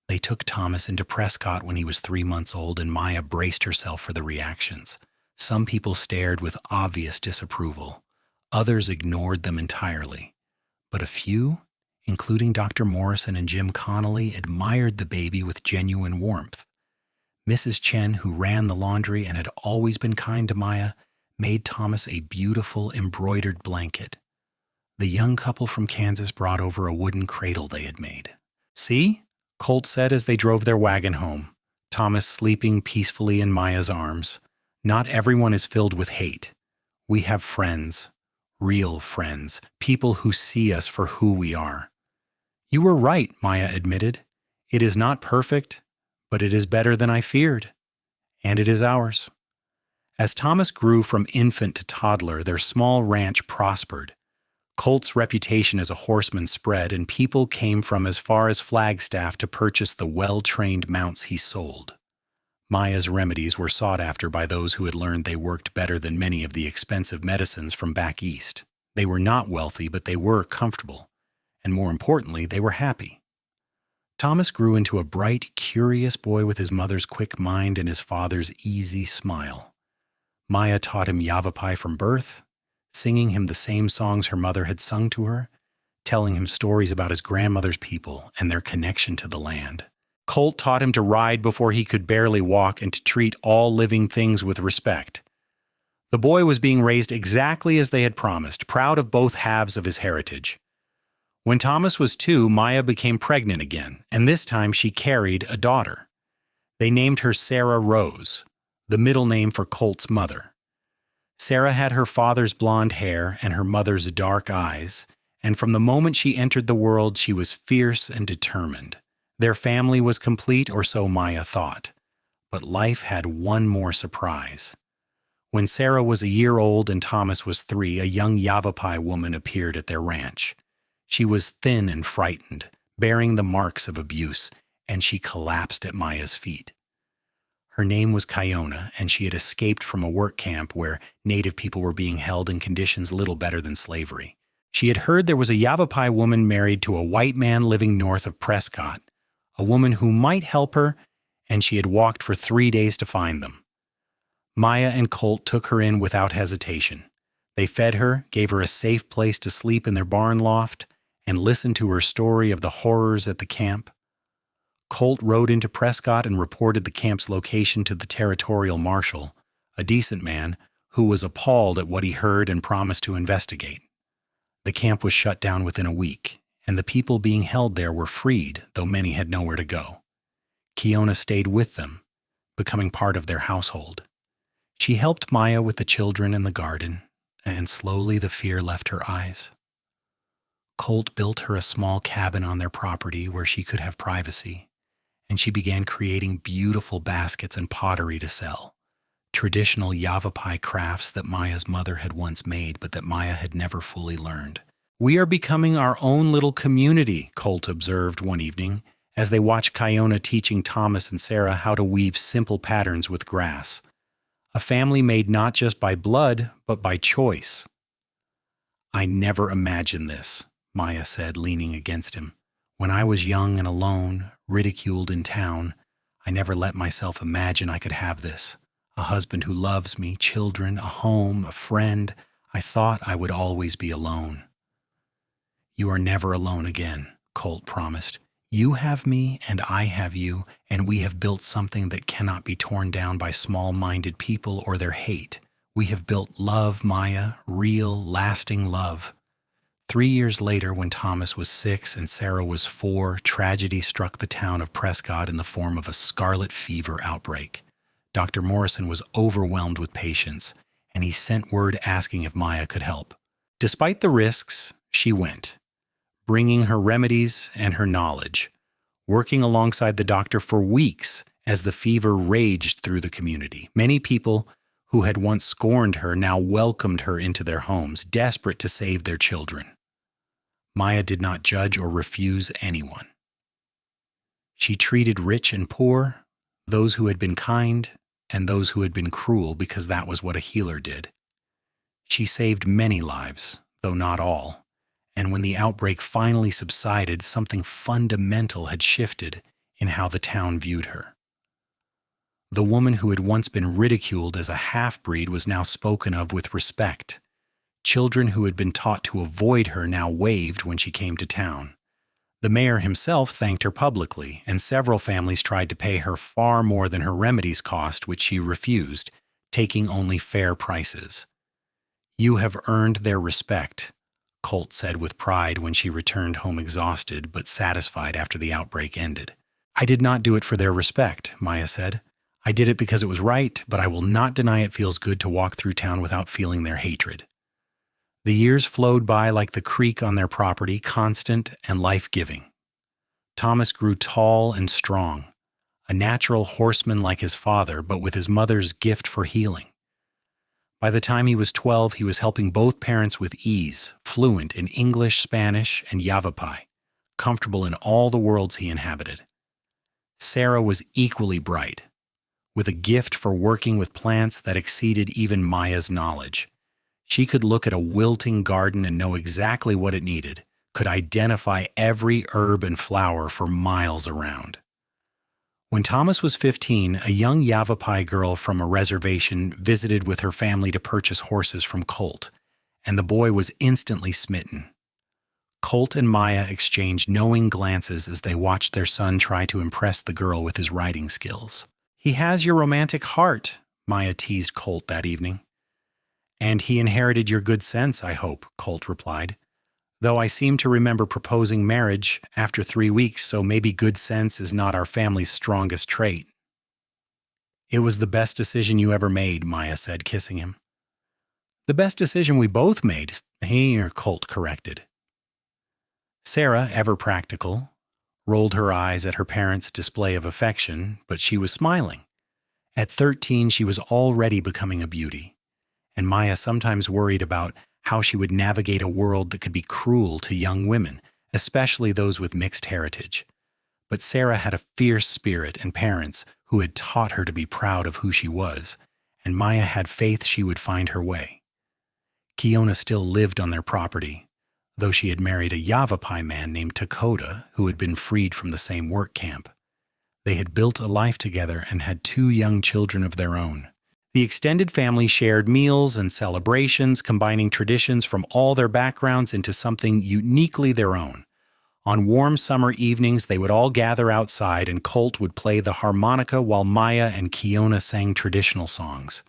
They took Thomas into Prescott when he was 3 months old, and Maya braced herself for the reactions. Some people stared with obvious disapproval. Others ignored them entirely. But a few, including Dr. Morrison and Jim Connolly, admired the baby with genuine warmth. Mrs. Chen, who ran the laundry and had always been kind to Maya, made Thomas a beautiful embroidered blanket. The young couple from Kansas brought over a wooden cradle they had made. "See?" Colt said as they drove their wagon home, Thomas sleeping peacefully in Maya's arms. "Not everyone is filled with hate. We have friends, real friends, people who see us for who we are." "You were right," Maya admitted. "It is not perfect, but it is better than I feared. And it is ours." As Thomas grew from infant to toddler, their small ranch prospered. Colt's reputation as a horseman spread, and people came from as far as Flagstaff to purchase the well-trained mounts he sold. Maya's remedies were sought after by those who had learned they worked better than many of the expensive medicines from back east. They were not wealthy, but they were comfortable, and more importantly, they were happy. Thomas grew into a bright, curious boy with his mother's quick mind and his father's easy smile. Maya taught him Yavapai from birth, singing him the same songs her mother had sung to her, telling him stories about his grandmother's people and their connection to the land. Colt taught him to ride before he could barely walk and to treat all living things with respect. The boy was being raised exactly as they had promised, proud of both halves of his heritage. When Thomas was 2, Maya became pregnant again, and this time she carried a daughter. They named her Sarah Rose, the middle name for Colt's mother. Sarah had her father's blonde hair and her mother's dark eyes, and from the moment she entered the world, she was fierce and determined. Their family was complete, or so Maya thought. But life had one more surprise. When Sarah was a year old and Thomas was 3, a young Yavapai woman appeared at their ranch. She was thin and frightened, bearing the marks of abuse, and she collapsed at Maya's feet. Her name was Kiona, and she had escaped from a work camp where Native people were being held in conditions little better than slavery. She had heard there was a Yavapai woman married to a white man living north of Prescott, a woman who might help her, and she had walked for 3 days to find them. Maya and Colt took her in without hesitation. They fed her, gave her a safe place to sleep in their barn loft, and listened to her story of the horrors at the camp. Colt rode into Prescott and reported the camp's location to the territorial marshal, a decent man, who was appalled at what he heard and promised to investigate. The camp was shut down within a week, and the people being held there were freed, though many had nowhere to go. Kiona stayed with them, becoming part of their household. She helped Maya with the children and the garden, and slowly the fear left her eyes. Colt built her a small cabin on their property where she could have privacy, and she began creating beautiful baskets and pottery to sell. Traditional Yavapai crafts that Maya's mother had once made, but that Maya had never fully learned. "We are becoming our own little community," Colt observed one evening, as they watched Kiona teaching Thomas and Sarah how to weave simple patterns with grass. "A family made not just by blood, but by choice." "I never imagined this," Maya said, leaning against him. "When I was young and alone, ridiculed in town, I never let myself imagine I could have this. A husband who loves me, children, a home, a friend. I thought I would always be alone." "You are never alone again," Colt promised. "You have me and I have you, and we have built something that cannot be torn down by small-minded people or their hate. We have built love, Maya, real, lasting love." 3 years later, when Thomas was 6 and Sarah was 4, tragedy struck the town of Prescott in the form of a scarlet fever outbreak. Dr. Morrison was overwhelmed with patients, and he sent word asking if Maya could help. Despite the risks, she went, bringing her remedies and her knowledge, working alongside the doctor for weeks as the fever raged through the community. Many people who had once scorned her now welcomed her into their homes, desperate to save their children. Maya did not judge or refuse anyone. She treated rich and poor, those who had been kind, and those who had been cruel, because that was what a healer did. She saved many lives, though not all, and when the outbreak finally subsided, something fundamental had shifted in how the town viewed her. The woman who had once been ridiculed as a half-breed was now spoken of with respect. Children who had been taught to avoid her now waved when she came to town. The mayor himself thanked her publicly, and several families tried to pay her far more than her remedies cost, which she refused, taking only fair prices. "You have earned their respect," Colt said with pride when she returned home exhausted but satisfied after the outbreak ended. "I did not do it for their respect," Maya said. "I did it because it was right, but I will not deny it feels good to walk through town without feeling their hatred." The years flowed by like the creek on their property, constant and life-giving. Thomas grew tall and strong, a natural horseman like his father, but with his mother's gift for healing. By the time he was 12, he was helping both parents with ease, fluent in English, Spanish, and Yavapai, comfortable in all the worlds he inhabited. Sarah was equally bright, with a gift for working with plants that exceeded even Maya's knowledge. She could look at a wilting garden and know exactly what it needed, could identify every herb and flower for miles around. When Thomas was 15, a young Yavapai girl from a reservation visited with her family to purchase horses from Colt, and the boy was instantly smitten. Colt and Maya exchanged knowing glances as they watched their son try to impress the girl with his riding skills. "He has your romantic heart," Maya teased Colt that evening. "And he inherited your good sense, I hope," Colt replied. "Though I seem to remember proposing marriage after 3 weeks, so maybe good sense is not our family's strongest trait." "It was the best decision you ever made," Maya said, kissing him. "The best decision we both made," Colt corrected. Sarah, ever practical, rolled her eyes at her parents' display of affection, but she was smiling. At 13, she was already becoming a beauty, and Maya sometimes worried about how she would navigate a world that could be cruel to young women, especially those with mixed heritage. But Sarah had a fierce spirit and parents who had taught her to be proud of who she was, and Maya had faith she would find her way. Kiona still lived on their property, though she had married a Yavapai man named Dakota who had been freed from the same work camp. They had built a life together and had 2 young children of their own. The extended family shared meals and celebrations, combining traditions from all their backgrounds into something uniquely their own. On warm summer evenings, they would all gather outside, and Colt would play the harmonica while Maya and Kiona sang traditional songs.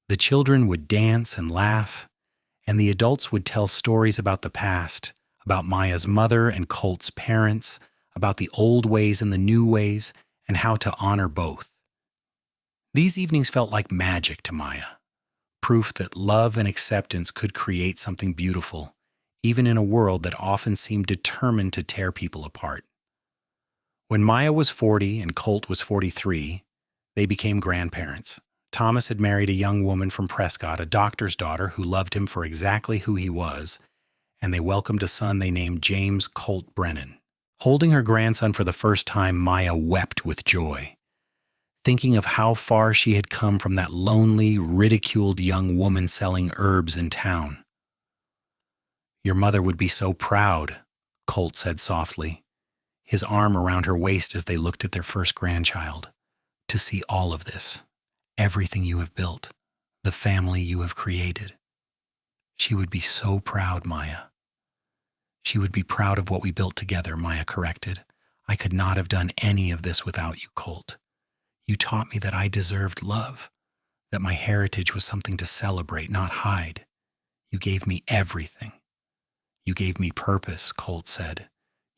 The children would dance and laugh, and the adults would tell stories about the past, about Maya's mother and Colt's parents, about the old ways and the new ways, and how to honor both. These evenings felt like magic to Maya, proof that love and acceptance could create something beautiful, even in a world that often seemed determined to tear people apart. When Maya was 40 and Colt was 43, they became grandparents. Thomas had married a young woman from Prescott, a doctor's daughter who loved him for exactly who he was, and they welcomed a son they named James Colt Brennan. Holding her grandson for the first time, Maya wept with joy, thinking of how far she had come from that lonely, ridiculed young woman selling herbs in town. "Your mother would be so proud," Colt said softly, his arm around her waist as they looked at their first grandchild, "to see all of this, everything you have built, the family you have created. She would be so proud, Maya." "She would be proud of what we built together," Maya corrected. "I could not have done any of this without you, Colt. You taught me that I deserved love, that my heritage was something to celebrate, not hide. You gave me everything. You gave me purpose," Colt said.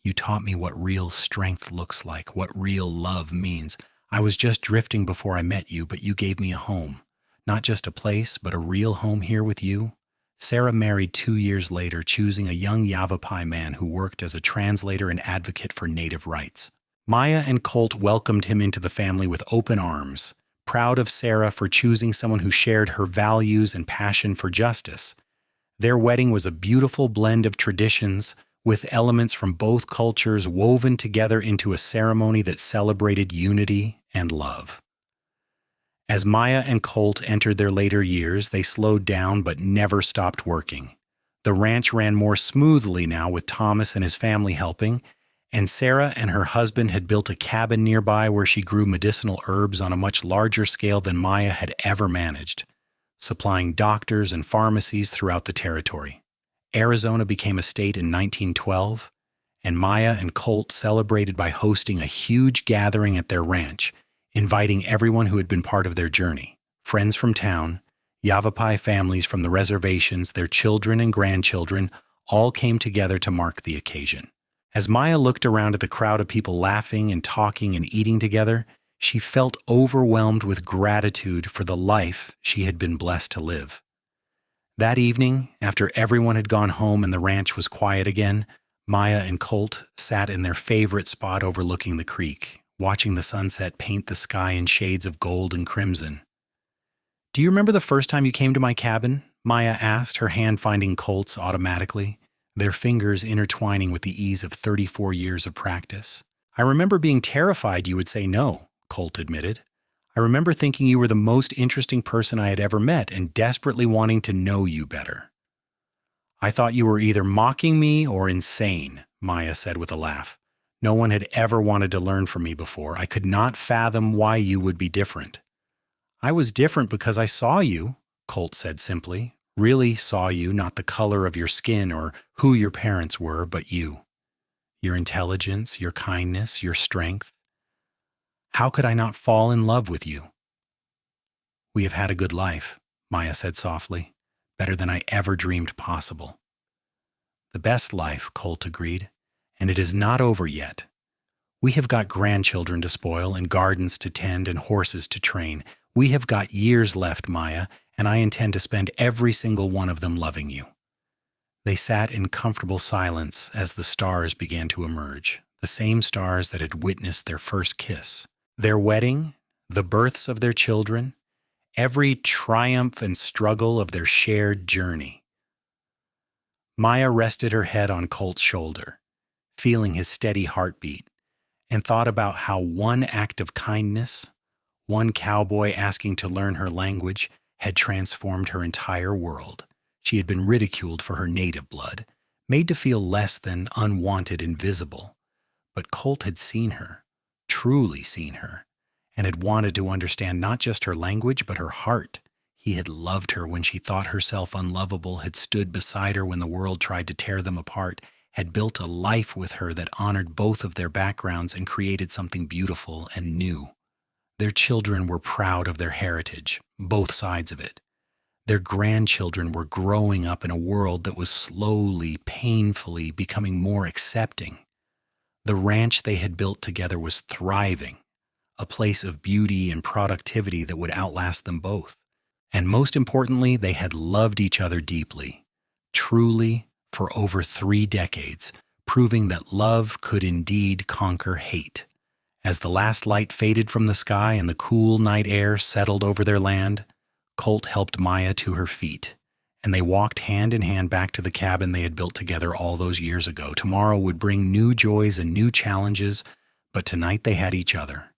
"You taught me what real strength looks like, what real love means. I was just drifting before I met you, but you gave me a home. Not just a place, but a real home here with you." Sarah married 2 years later, choosing a young Yavapai man who worked as a translator and advocate for native rights. Maya and Colt welcomed him into the family with open arms, proud of Sarah for choosing someone who shared her values and passion for justice. Their wedding was a beautiful blend of traditions, with elements from both cultures woven together into a ceremony that celebrated unity and love. As Maya and Colt entered their later years, they slowed down but never stopped working. The ranch ran more smoothly now with Thomas and his family helping, and Sarah and her husband had built a cabin nearby where she grew medicinal herbs on a much larger scale than Maya had ever managed, supplying doctors and pharmacies throughout the territory. Arizona became a state in 1912, and Maya and Colt celebrated by hosting a huge gathering at their ranch, inviting everyone who had been part of their journey, friends from town, Yavapai families from the reservations, their children and grandchildren, all came together to mark the occasion. As Maya looked around at the crowd of people laughing and talking and eating together, she felt overwhelmed with gratitude for the life she had been blessed to live. That evening, after everyone had gone home and the ranch was quiet again, Maya and Colt sat in their favorite spot overlooking the creek, watching the sunset paint the sky in shades of gold and crimson. "Do you remember the first time you came to my cabin?" Maya asked, her hand finding Colt's automatically, their fingers intertwining with the ease of 34 years of practice. "I remember being terrified you would say no," Colt admitted. "I remember thinking you were the most interesting person I had ever met and desperately wanting to know you better." "I thought you were either mocking me or insane," Maya said with a laugh. "No one had ever wanted to learn from me before. I could not fathom why you would be different." "I was different because I saw you," Colt said simply. "Really saw you, not the color of your skin or who your parents were, but you. Your intelligence, your kindness, your strength. How could I not fall in love with you?" "We have had a good life," Maya said softly. "Better than I ever dreamed possible." "The best life," Colt agreed. "And it is not over yet. We have got grandchildren to spoil and gardens to tend and horses to train. We have got years left, Maya, and I intend to spend every single one of them loving you." They sat in comfortable silence as the stars began to emerge, the same stars that had witnessed their first kiss. Their wedding, the births of their children, every triumph and struggle of their shared journey. Maya rested her head on Colt's shoulder, feeling his steady heartbeat, and thought about how one act of kindness, one cowboy asking to learn her language, had transformed her entire world. She had been ridiculed for her native blood, made to feel less than unwanted and visible. But Colt had seen her, truly seen her, and had wanted to understand not just her language, but her heart. He had loved her when she thought herself unlovable, had stood beside her when the world tried to tear them apart, had built a life with her that honored both of their backgrounds and created something beautiful and new. Their children were proud of their heritage, both sides of it. Their grandchildren were growing up in a world that was slowly, painfully becoming more accepting. The ranch they had built together was thriving, a place of beauty and productivity that would outlast them both. And most importantly, they had loved each other deeply, truly, for over 3 decades, proving that love could indeed conquer hate. As the last light faded from the sky and the cool night air settled over their land, Colt helped Maya to her feet, and they walked hand in hand back to the cabin they had built together all those years ago. Tomorrow would bring new joys and new challenges, but tonight they had each other,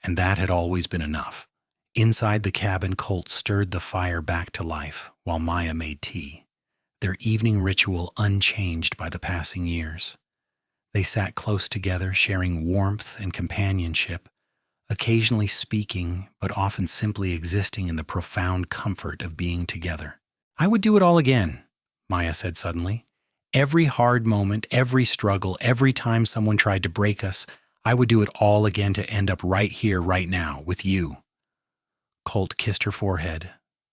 and that had always been enough. Inside the cabin, Colt stirred the fire back to life while Maya made tea, their evening ritual unchanged by the passing years. They sat close together, sharing warmth and companionship, occasionally speaking, but often simply existing in the profound comfort of being together. "I would do it all again," Maya said suddenly. "Every hard moment, every struggle, every time someone tried to break us, I would do it all again to end up right here, right now, with you." Colt kissed her forehead,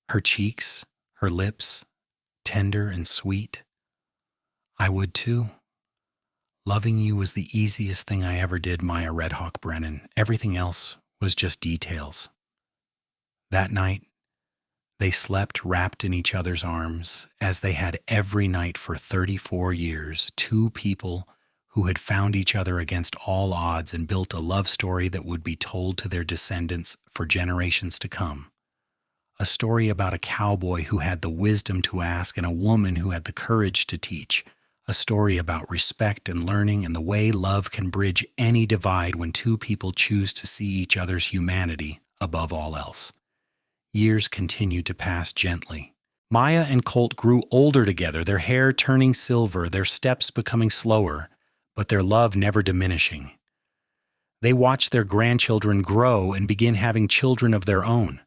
her cheeks, her lips, tender and sweet. "I would too. Loving you was the easiest thing I ever did, Maya Redhawk Brennan. Everything else was just details." That night, they slept wrapped in each other's arms, as they had every night for 34 years, two people who had found each other against all odds and built a love story that would be told to their descendants for generations to come. A story about a cowboy who had the wisdom to ask and a woman who had the courage to teach. A story about respect and learning and the way love can bridge any divide when two people choose to see each other's humanity above all else. Years continued to pass gently. Maya and Colt grew older together, their hair turning silver, their steps becoming slower, but their love never diminishing. They watched their grandchildren grow and begin having children of their own,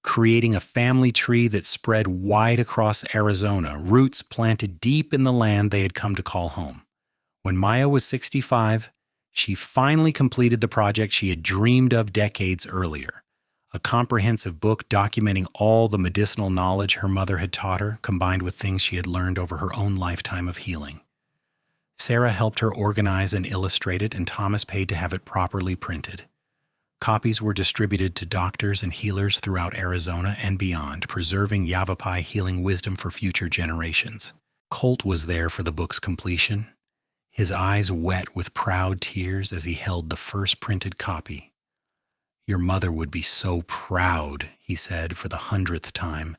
creating a family tree that spread wide across Arizona, roots planted deep in the land they had come to call home. When Maya was 65, she finally completed the project she had dreamed of decades earlier, a comprehensive book documenting all the medicinal knowledge her mother had taught her, combined with things she had learned over her own lifetime of healing. Sarah helped her organize and illustrate it, and Thomas paid to have it properly printed. Copies were distributed to doctors and healers throughout Arizona and beyond, preserving Yavapai healing wisdom for future generations. Colt was there for the book's completion, his eyes wet with proud tears as he held the first printed copy. "Your mother would be so proud," he said for the 100th time,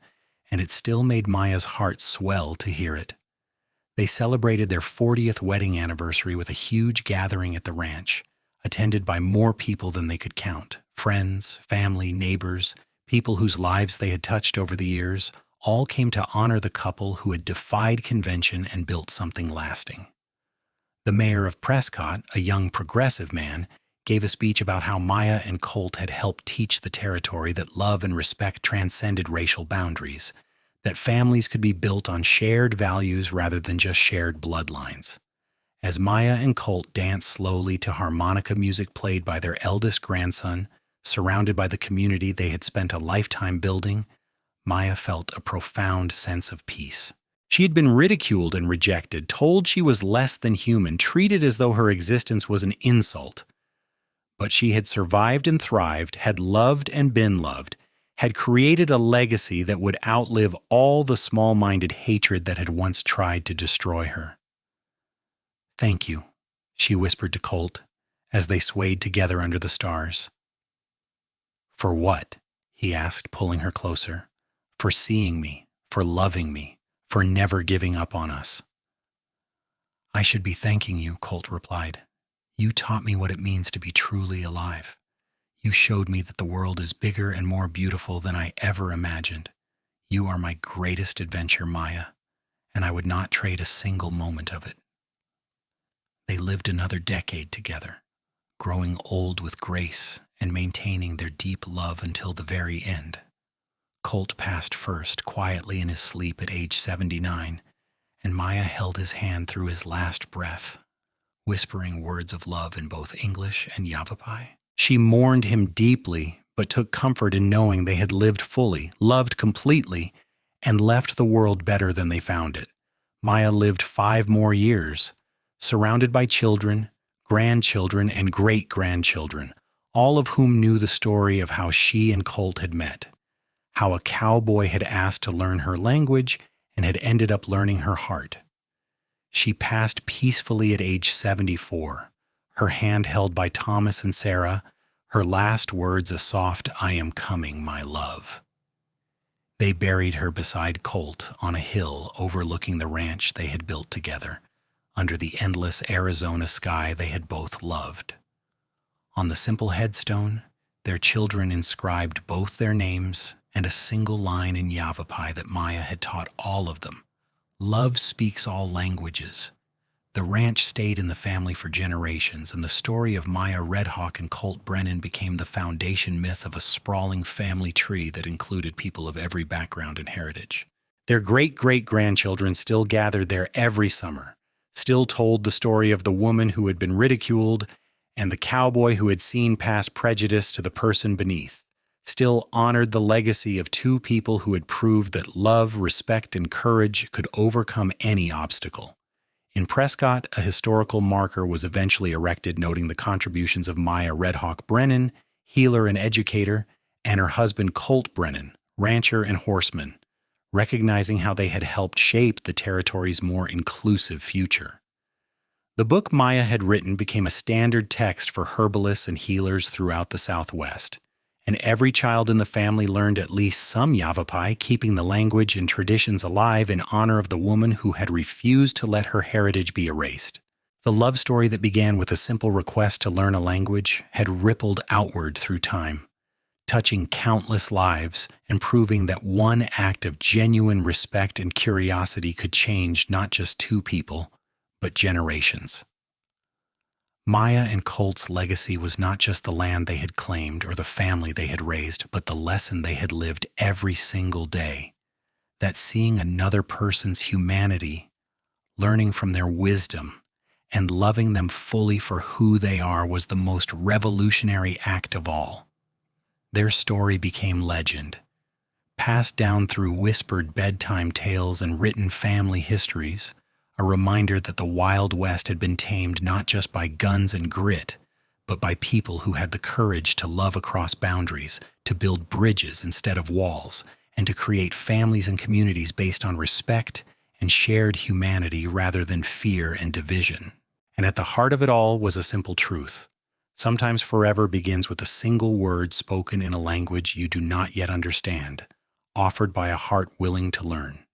and it still made Maya's heart swell to hear it. They celebrated their 40th wedding anniversary with a huge gathering at the ranch, attended by more people than they could count. Friends, family, neighbors, people whose lives they had touched over the years, all came to honor the couple who had defied convention and built something lasting. The mayor of Prescott, a young progressive man, gave a speech about how Maya and Colt had helped teach the territory that love and respect transcended racial boundaries, that families could be built on shared values rather than just shared bloodlines. As Maya and Colt danced slowly to harmonica music played by their eldest grandson, surrounded by the community they had spent a lifetime building, Maya felt a profound sense of peace. She had been ridiculed and rejected, told she was less than human, treated as though her existence was an insult. But she had survived and thrived, had loved and been loved, had created a legacy that would outlive all the small-minded hatred that had once tried to destroy her. "Thank you," she whispered to Colt as they swayed together under the stars. "For what?" he asked, pulling her closer. "For seeing me, for loving me, for never giving up on us." "I should be thanking you," Colt replied. "You taught me what it means to be truly alive. You showed me that the world is bigger and more beautiful than I ever imagined. You are my greatest adventure, Maya, and I would not trade a single moment of it." They lived another decade together, growing old with grace and maintaining their deep love until the very end. Colt passed first, quietly in his sleep at age 79, and Maya held his hand through his last breath, whispering words of love in both English and Yavapai. She mourned him deeply, but took comfort in knowing they had lived fully, loved completely, and left the world better than they found it. Maya lived 5 more years, surrounded by children, grandchildren, and great-grandchildren, all of whom knew the story of how she and Colt had met, how a cowboy had asked to learn her language and had ended up learning her heart. She passed peacefully at age 74, her hand held by Thomas and Sarah, her last words a soft, "I am coming, my love." They buried her beside Colt on a hill overlooking the ranch they had built together, under the endless Arizona sky they had both loved. On the simple headstone, their children inscribed both their names and a single line in Yavapai that Maya had taught all of them: "Love speaks all languages." The ranch stayed in the family for generations, and the story of Maya Redhawk and Colt Brennan became the foundation myth of a sprawling family tree that included people of every background and heritage. Their great-great-grandchildren still gathered there every summer, still told the story of the woman who had been ridiculed and the cowboy who had seen past prejudice to the person beneath, still honored the legacy of two people who had proved that love, respect, and courage could overcome any obstacle. In Prescott, a historical marker was eventually erected noting the contributions of Maya Redhawk Brennan, healer and educator, and her husband Colt Brennan, rancher and horseman, recognizing how they had helped shape the territory's more inclusive future. The book Maya had written became a standard text for herbalists and healers throughout the Southwest, and every child in the family learned at least some Yavapai, keeping the language and traditions alive in honor of the woman who had refused to let her heritage be erased. The love story that began with a simple request to learn a language had rippled outward through time, touching countless lives and proving that one act of genuine respect and curiosity could change not just two people, but generations. Maya and Colt's legacy was not just the land they had claimed or the family they had raised, but the lesson they had lived every single day, that seeing another person's humanity, learning from their wisdom, and loving them fully for who they are was the most revolutionary act of all. Their story became legend, passed down through whispered bedtime tales and written family histories, a reminder that the Wild West had been tamed not just by guns and grit, but by people who had the courage to love across boundaries, to build bridges instead of walls, and to create families and communities based on respect and shared humanity rather than fear and division. And at the heart of it all was a simple truth. Sometimes forever begins with a single word spoken in a language you do not yet understand, offered by a heart willing to learn.